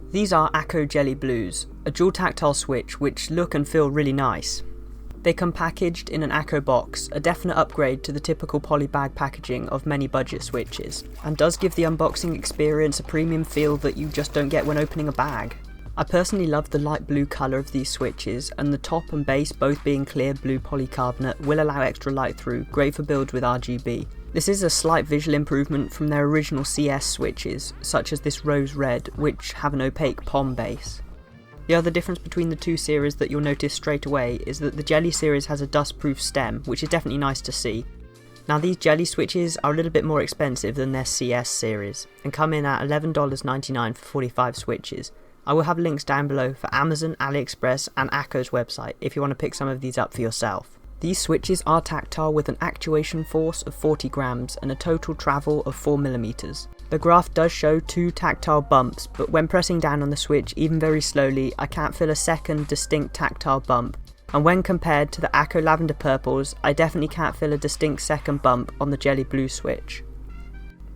These are Akko Jelly Blues, a dual tactile switch which look and feel really nice. They come packaged in an Akko box, a definite upgrade to the typical polybag packaging of many budget switches, and does give the unboxing experience a premium feel that you just don't get when opening a bag. I personally love the light blue colour of these switches, and the top and base both being clear blue polycarbonate will allow extra light through, great for builds with RGB. This is a slight visual improvement from their original CS switches, such as this rose red, which have an opaque POM base. The other difference between the two series that you'll notice straight away is that the Jelly series has a dust-proof stem, which is definitely nice to see. Now these Jelly switches are a little bit more expensive than their CS series, and come in at $11.99 for 45 switches. I will have links down below for Amazon, AliExpress and Akko's website if you want to pick some of these up for yourself. These switches are tactile with an actuation force of 40 grams and a total travel of 4mm. The graph does show 2 tactile bumps, but when pressing down on the switch even very slowly I can't feel a second distinct tactile bump, and when compared to the Akko Lavender Purples I definitely can't feel a distinct second bump on the Jelly Blue switch.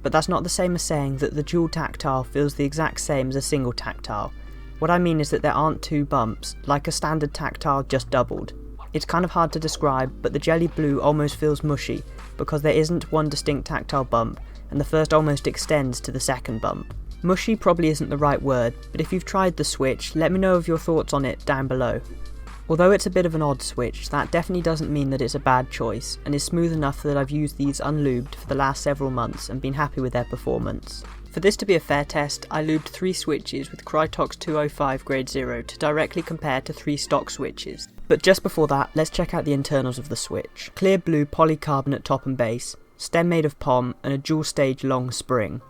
But that's not the same as saying that the dual tactile feels the exact same as a single tactile. What I mean is that there aren't 2 bumps, like a standard tactile just doubled. It's kind of hard to describe, but the Jelly Blue almost feels mushy, because there isn't one distinct tactile bump, and the first almost extends to the second bump. Mushy probably isn't the right word, but if you've tried the switch, let me know of your thoughts on it down below. Although it's a bit of an odd switch, that definitely doesn't mean that it's a bad choice, and is smooth enough that I've used these unlubed for the last several months and been happy with their performance. For this to be a fair test, I lubed 3 switches with Krytox 205 grade 0 to directly compare to 3 stock switches. But just before that, let's check out the internals of the switch. Clear blue polycarbonate top and base, stem made of POM and a dual stage long spring.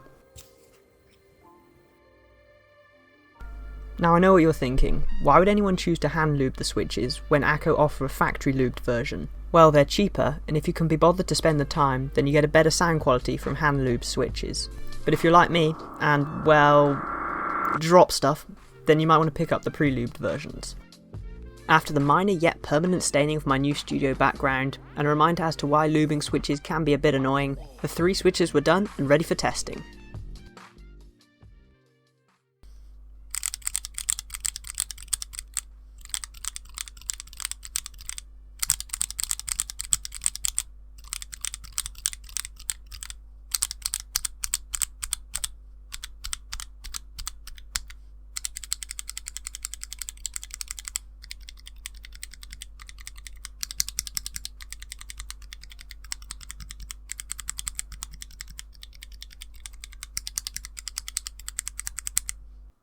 Now I know what you're thinking, why would anyone choose to hand lube the switches when Akko offer a factory lubed version? Well, they're cheaper, and if you can be bothered to spend the time, then you get a better sound quality from hand lubed switches. But if you're like me, and well, drop stuff, then you might want to pick up the pre-lubed versions. After the minor yet permanent staining of my new studio background, and a reminder as to why lubing switches can be a bit annoying, the 3 switches were done and ready for testing.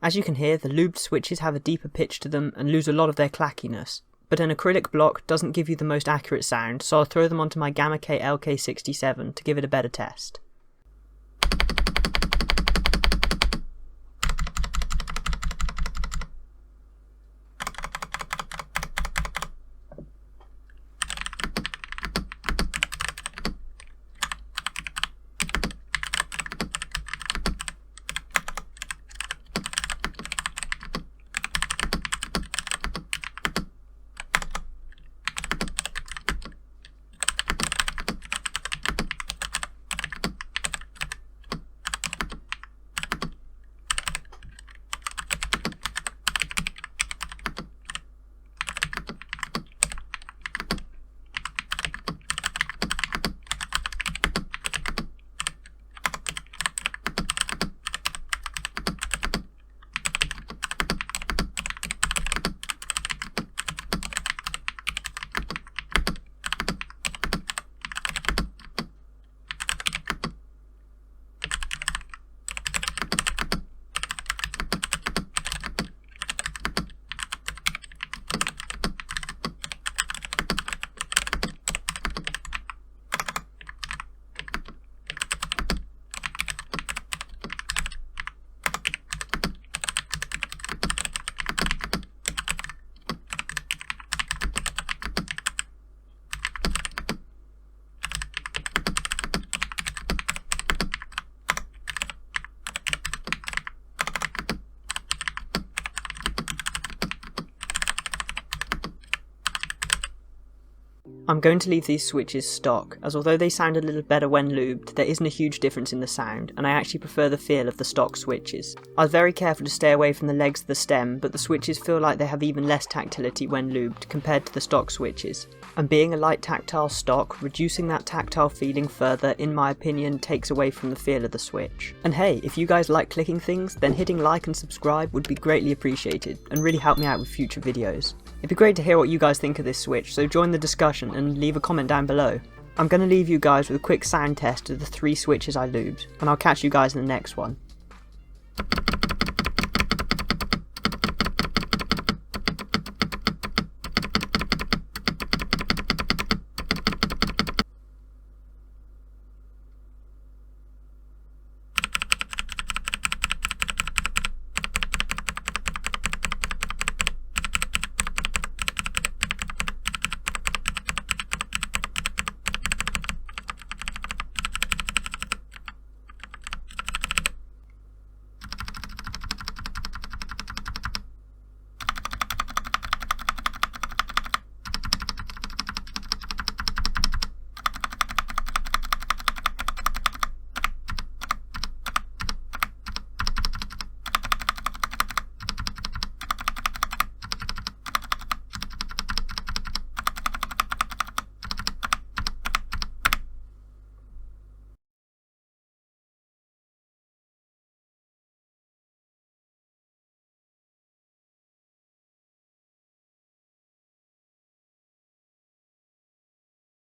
As you can hear, the lubed switches have a deeper pitch to them and lose a lot of their clackiness, but an acrylic block doesn't give you the most accurate sound, so I'll throw them onto my Gamakey LK67 to give it a better test. I'm going to leave these switches stock, as although they sound a little better when lubed, there isn't a huge difference in the sound, and I actually prefer the feel of the stock switches. I was very careful to stay away from the legs of the stem, but the switches feel like they have even less tactility when lubed compared to the stock switches. And being a light tactile stock, reducing that tactile feeling further, in my opinion, takes away from the feel of the switch. And hey, if you guys like clicking things, then hitting like and subscribe would be greatly appreciated, and really help me out with future videos. It'd be great to hear what you guys think of this switch, so join the discussion and leave a comment down below. I'm going to leave you guys with a quick sound test of the 3 switches I lubed, and I'll catch you guys in the next one.